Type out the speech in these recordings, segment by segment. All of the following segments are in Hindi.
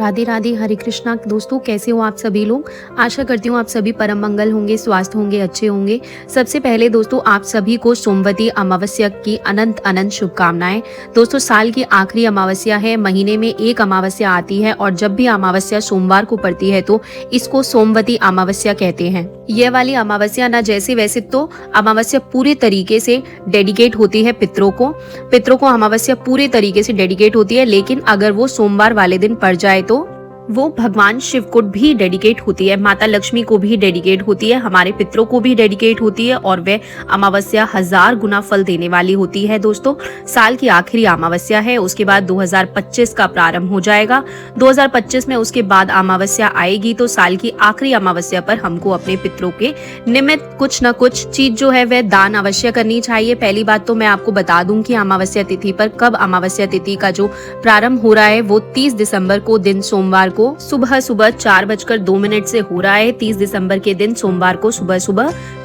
राधे राधे, हरे कृष्णा। दोस्तों, कैसे हो आप सभी लोग। आशा करती हूँ आप सभी परम मंगल होंगे, स्वास्थ्य होंगे, अच्छे होंगे। सबसे पहले दोस्तों, आप सभी को सोमवती अमावस्या की अनंत अनंत शुभकामनाएं। दोस्तों, साल की आखिरी अमावस्या है, महीने में एक अमावस्या आती है और जब भी अमावस्या सोमवार को पड़ती है तो इसको सोमवती अमावस्या कहते हैं। यह वाली अमावस्या ना जैसे वैसे तो अमावस्या पूरे तरीके से डेडिकेट होती है पितरों को अमावस्या पूरे तरीके से डेडिकेट होती है, लेकिन अगर वो सोमवार वाले दिन पड़ जाए तो वो भगवान शिव को भी डेडिकेट होती है, माता लक्ष्मी को भी डेडिकेट होती है, हमारे पितरों को भी डेडिकेट होती है और वह अमावस्या 1000 गुना फल देने वाली होती है। दोस्तों, साल की आखिरी अमावस्या है, उसके बाद 2025 का प्रारंभ हो जाएगा। 2025 में उसके बाद अमावस्या आएगी तो साल की आखिरी अमावस्या पर हमको अपने पितरों के निमित्त कुछ न कुछ चीज जो है वह दान अवश्य करनी चाहिए। पहली बात तो मैं आपको बता दूं कि अमावस्या तिथि पर कब अमावस्या तिथि का जो प्रारंभ हो रहा है वो 30 दिसंबर को दिन सोमवार को सुबह 4:02 से हो रहा है। 30 दिसंबर के दिन सोमवार को सुबह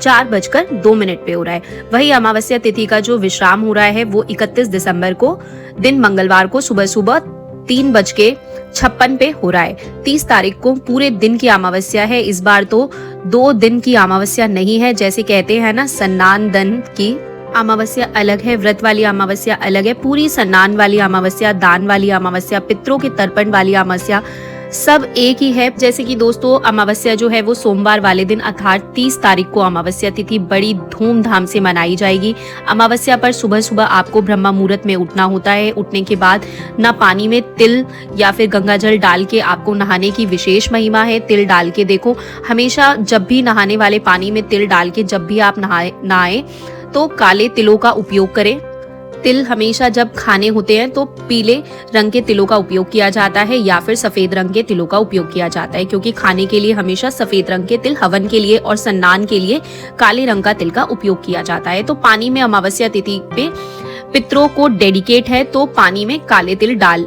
4:02 पे हो रहा है। वही अमावस्या तिथि का जो विश्राम हो रहा है वो 31 दिसंबर को दिन मंगलवार को सुबह 3:56 पे हो रहा है। 30 तारीख को पूरे दिन की अमावस्या है। इस बार तो 2 दिन की अमावस्या नहीं है, जैसे कहते हैं ना, स्नान दान की अमावस्या अलग है, व्रत वाली अमावस्या अलग है। पूरी स्नान वाली अमावस्या, दान वाली अमावस्या, पितरों के तर्पण वाली अमावस्या सब एक ही है। जैसे कि दोस्तों, अमावस्या जो है वो सोमवार वाले दिन अर्थात 30 तारीख को अमावस्या तिथि बड़ी धूमधाम से मनाई जाएगी। अमावस्या पर सुबह सुबह आपको ब्रह्म मुहूर्त में उठना होता है। उठने के बाद ना पानी में तिल या फिर गंगा जल डाल के आपको नहाने की विशेष महिमा है। तिल डाल के देखो, हमेशा जब भी नहाने वाले पानी में तिल डाल के जब भी आप नहाए तो काले तिलों का उपयोग करें। तिल हमेशा जब खाने होते हैं तो पीले रंग के तिलों का उपयोग किया जाता है या फिर सफेद रंग के तिलों का उपयोग किया जाता है, क्योंकि खाने के लिए हमेशा सफेद रंग के तिल, हवन के लिए और स्नान के लिए काले रंग का तिल का उपयोग किया जाता है। तो पानी में अमावस्या तिथि पे पितरों को डेडिकेट है तो पानी में काले तिल डाल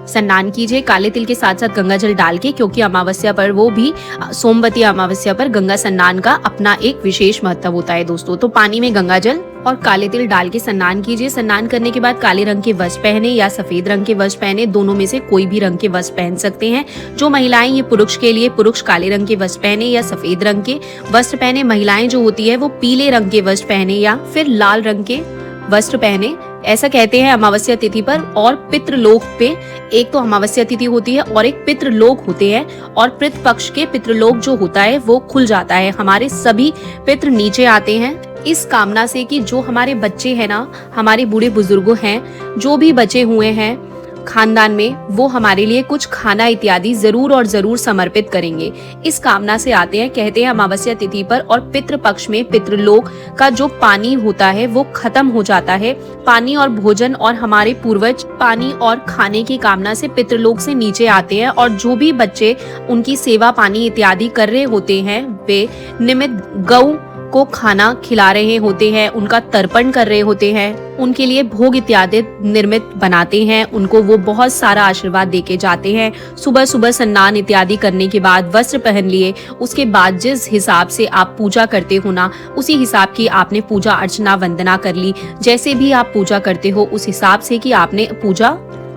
स्नान कीजिए, काले तिल के साथ साथ गंगा जल डाल के, क्योंकि अमावस्या पर वो भी सोमवती अमावस्या पर गंगा स्नान का अपना एक विशेष महत्व होता है। दोस्तों, तो पानी में गंगा जल और काले तिल डाल के स्नान कीजिए। स्नान करने के बाद काले रंग के वस्त्र पहने या सफेद रंग के वस्त्र पहने, दोनों में से कोई भी रंग के वस्त्र पहन सकते हैं। जो महिलाएं, ये पुरुष के लिए, पुरुष काले रंग के वस्त्र पहने या सफेद रंग के वस्त्र पहने, महिलाएं जो होती है वो पीले रंग के वस्त्र पहने या फिर लाल रंग के वस्त्र पहने। ऐसा कहते हैं अमावस्या तिथि पर। और पितृलोक पे एक तो अमावस्या तिथि होती है और एक पितृलोक होते हैं, और पितृ पक्ष के पितृलोक जो होता है वो खुल जाता है। हमारे सभी पितृ नीचे आते हैं इस कामना से कि जो हमारे बच्चे हैं ना, हमारे बूढ़े बुजुर्ग हैं, जो भी बचे हुए हैं खानदान में, वो हमारे लिए कुछ खाना इत्यादि जरूर और जरूर समर्पित करेंगे। इस कामना से आते हैं। कहते हैं अमावस्या तिथि पर और पितृ पक्ष में पितृलोक का जो पानी होता है वो खत्म हो जाता है। पानी और भोजन, और हमारे पूर्वज पानी और खाने की कामना से पितृलोक से नीचे आते हैं, और जो भी बच्चे उनकी सेवा पानी इत्यादि कर रहे होते हैं वे निमित्त गौ को खाना खिला रहे होते हैं, उनका तर्पण कर रहे होते हैं, उनके लिए भोग इत्यादि निर्मित बनाते हैं, उनको वो बहुत सारा आशीर्वाद देके जाते हैं। सुबह सुबह स्नान इत्यादि करने के बाद वस्त्र पहन लिए, उसके बाद जिस हिसाब से आप पूजा करते हो ना, उसी हिसाब की आपने पूजा अर्चना वंदना कर ली। जैसे भी आप पूजा करते हो उस हिसाब से कि आपने पूजा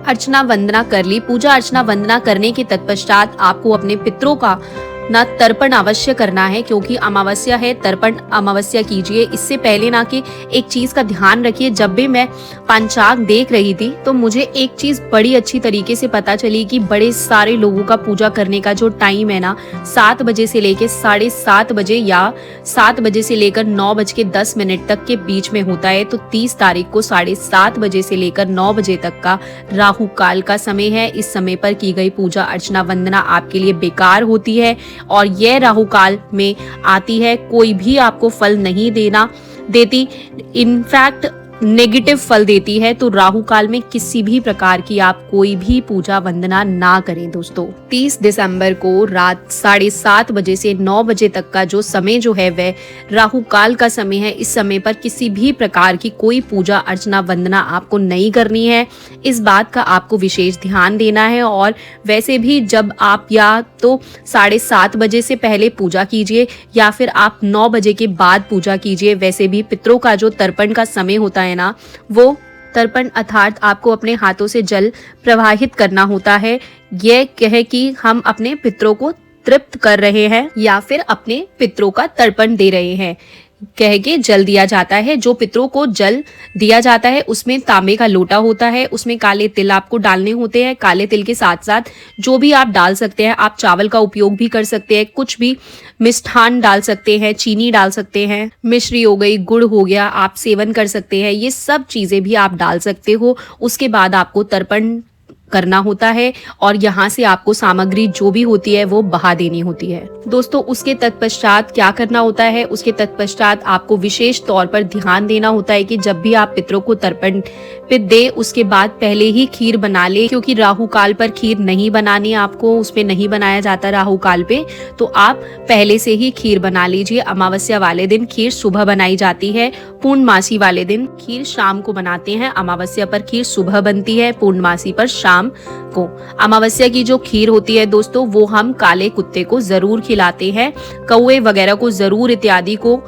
अर्चना वंदना कर ली। पूजा अर्चना वंदना करने के तत्पश्चात आपको अपने पितरों का ना तर्पण अवश्य करना है, क्योंकि अमावस्या है, तर्पण अमावस्या कीजिए। इससे पहले ना कि एक चीज का ध्यान रखिए, जब भी मैं पंचांग देख रही थी तो मुझे एक चीज बड़ी अच्छी तरीके से पता चली कि बड़े सारे लोगों का पूजा करने का जो टाइम है ना, 7 बजे से लेकर 7:30 बजे या 7 बजे से लेकर 9:10 तक के बीच में होता है। तो 30 तारीख को 7:30 बजे से लेकर 9 बजे तक का राहु काल का समय है। इस समय पर की गई पूजा अर्चना वंदना आपके लिए बेकार होती है और यह राहु काल में आती है, कोई भी आपको फल नहीं देती, इनफैक्ट नेगेटिव फल देती है। तो राहु काल में किसी भी प्रकार की आप कोई भी पूजा वंदना ना करें। दोस्तों, 30 दिसंबर को रात 7:30 बजे से 9 बजे तक का जो समय जो है वह राहु काल का समय है। इस समय पर किसी भी प्रकार की कोई पूजा अर्चना वंदना आपको नहीं करनी है। इस बात का आपको विशेष ध्यान देना है। और वैसे भी जब आप या तो 7:30 बजे से पहले पूजा कीजिए या फिर आप 9 बजे के बाद पूजा कीजिए। वैसे भी पितरों का जो तर्पण का समय होता है ना, वो तर्पण अर्थात आपको अपने हाथों से जल प्रवाहित करना होता है। यह कहे कि हम अपने पितरों को तृप्त कर रहे हैं या फिर अपने पितरों का तर्पण दे रहे हैं, कह के जल दिया जाता है। जो पितरों को जल दिया जाता है उसमें तांबे का लोटा होता है, उसमें काले तिल आपको डालने होते हैं। काले तिल के साथ साथ जो भी आप डाल सकते हैं, आप चावल का उपयोग भी कर सकते हैं, कुछ भी मिष्ठान डाल सकते हैं, चीनी डाल सकते हैं, मिश्री हो गई, गुड़ हो गया, आप सेवन कर सकते हैं, ये सब चीजें भी आप डाल सकते हो। उसके बाद आपको तर्पण करना होता है और यहाँ से आपको सामग्री जो भी होती है वो बहा देनी होती है। दोस्तों उसके तत्पश्चात क्या करना होता है, उसके तत्पश्चात आपको विशेष तौर पर ध्यान देना होता है कि जब भी आप पितरों को तर्पण पे दे उसके बाद पहले ही खीर बना ले, क्योंकि राहु काल पर खीर नहीं बनानी, आपको उसमें नहीं बनाया जाता राहु काल पे, तो आप पहले से ही खीर बना लीजिए। अमावस्या वाले दिन खीर सुबह बनाई जाती है, पूर्णमासी वाले दिन खीर शाम को बनाते हैं। अमावस्या पर खीर सुबह बनती है, पूर्णमासी पर शाम को। अमावस्या की जो खीर होती है दोस्तों वो हम काले कुत्ते को जरूर खिलाते हैं, कौवे वगैरह को जरूर इत्यादि को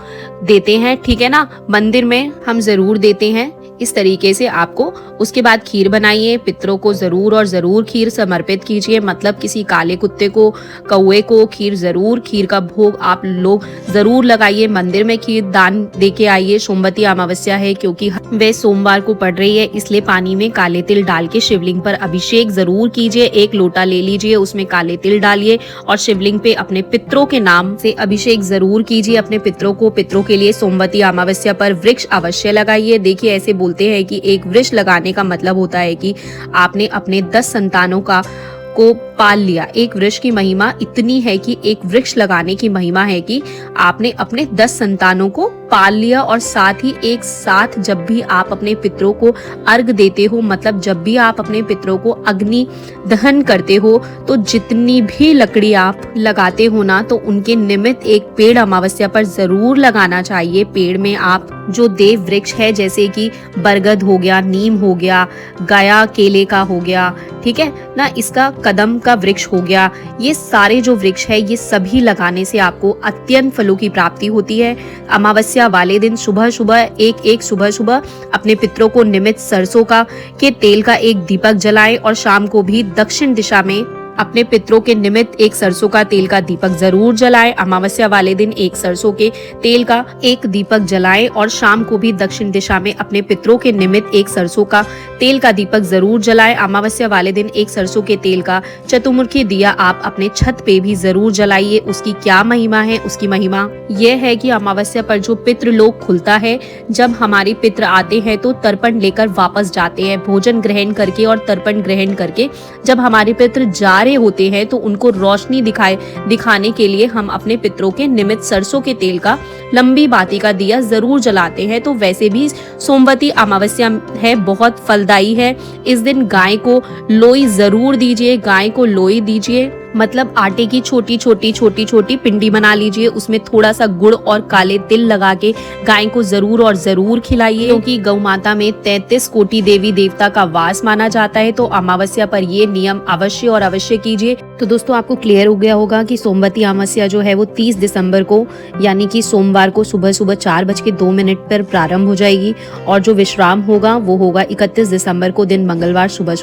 देते हैं, ठीक है ना, मंदिर में हम जरूर देते हैं। इस तरीके से आपको उसके बाद खीर बनाइए, पितरों को जरूर और जरूर खीर समर्पित कीजिए, मतलब किसी काले कुत्ते को, कौवे को खीर जरूर, खीर का भोग आप लोग जरूर लगाइए, मंदिर में खीर दान देके आइए। सोमवती अमावस्या है क्योंकि वह सोमवार को पड़ रही है, इसलिए पानी में काले तिल डाल के शिवलिंग पर अभिषेक जरूर कीजिए। एक लोटा ले लीजिए, उसमें काले तिल डालिए और शिवलिंग पे अपने पितरों के नाम से अभिषेक जरूर कीजिए अपने पितरों को। पितरों के लिए सोमवती अमावस्या पर वृक्ष अवश्य लगाइए। देखिए ऐसे बोलते हैं कि एक वृक्ष लगाने का मतलब होता है कि आपने अपने 10 संतानों को पाल लिया। एक वृक्ष की महिमा इतनी है कि एक वृक्ष लगाने की महिमा है कि आपने अपने 10 संतानों को पाल लिया। और साथ ही एक साथ जब भी आप अपने पितरों को अर्घ देते हो, मतलब जब भी आप अपने पितरों को अग्नि दहन करते हो, तो जितनी भी लकड़ी आप लगाते हो ना, तो उनके निमित्त एक पेड़ अमावस्या पर जरूर लगाना चाहिए। पेड़ में आप जो देव वृक्ष है जैसे कि बरगद हो गया, नीम हो गया, गया केले का हो गया, ठीक है ना, इसका कदम का वृक्ष हो गया, ये सारे जो वृक्ष है ये सभी लगाने से आपको अत्यंत फलों की प्राप्ति होती है। अमावस्या वाले दिन सुबह सुबह अपने पितरों को निमित्त सरसों के तेल का एक दीपक जलाएं और शाम को भी दक्षिण दिशा में अपने पितरों के निमित्त एक सरसों का तेल का दीपक जरूर जलाएं। अमावस्या वाले दिन एक सरसों के तेल का एक दीपक जलाएं और शाम को भी दक्षिण दिशा में अपने पितरों के निमित्त एक सरसों का तेल का दीपक जरूर जलाएं। अमावस्या वाले दिन एक सरसों के तेल का चतुर्मुखी दिया आप अपने छत पे भी जरूर जलाइए। उसकी क्या महिमा है? उसकी महिमा यह है कि अमावस्या पर जो पितृ लोक खुलता है, जब हमारे पितृ आते हैं तो तर्पण लेकर वापस जाते हैं, भोजन ग्रहण करके और तर्पण ग्रहण करके जब हमारे पितृ जा होते हैं तो उनको रोशनी दिखाने के लिए हम अपने पितरों के निमित्त सरसों के तेल का लंबी बाती का दिया जरूर जलाते हैं। तो वैसे भी सोमवती अमावस्या है, बहुत फलदायी है। इस दिन गाय को लोई जरूर दीजिए, गाय को लोई दीजिए, मतलब आटे की छोटी छोटी पिंडी बना लीजिए, उसमें थोड़ा सा गुड़ और काले तिल लगा के गाय को जरूर और जरूर खिलाइए, क्योंकि गौ माता में 33 कोटि देवी देवता का वास माना जाता है। तो अमावस्या पर ये नियम अवश्य और अवश्य कीजिए। तो दोस्तों आपको क्लियर हो गया होगा कि सोमवती अमावस्या जो है वो 30 दिसंबर को यानी कि सोमवार को सुबह 4:02 पर प्रारंभ हो जाएगी और जो विश्राम होगा वो होगा 31 दिसंबर को दिन मंगलवार सुबह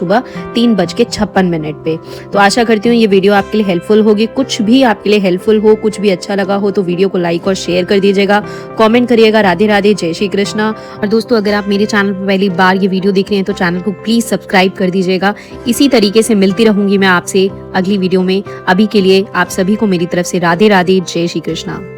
3:56 पे। तो आशा करती हूँ ये वीडियो आपके लिए हेल्पफुल होगी। कुछ भी आपके लिए हेल्पफुल हो, कुछ भी अच्छा लगा हो तो वीडियो को लाइक और शेयर कर दीजिएगा, कमेंट करिएगा। राधे राधे, जय श्री कृष्णा। और दोस्तों अगर आप मेरे चैनल पर पहली बार ये वीडियो देख रहे हैं तो चैनल को प्लीज सब्सक्राइब कर दीजिएगा। इसी तरीके से मिलती रहूंगी मैं आपसे अगली वीडियो में। अभी के लिए आप सभी को मेरी तरफ से राधे राधे, जय श्री कृष्णा।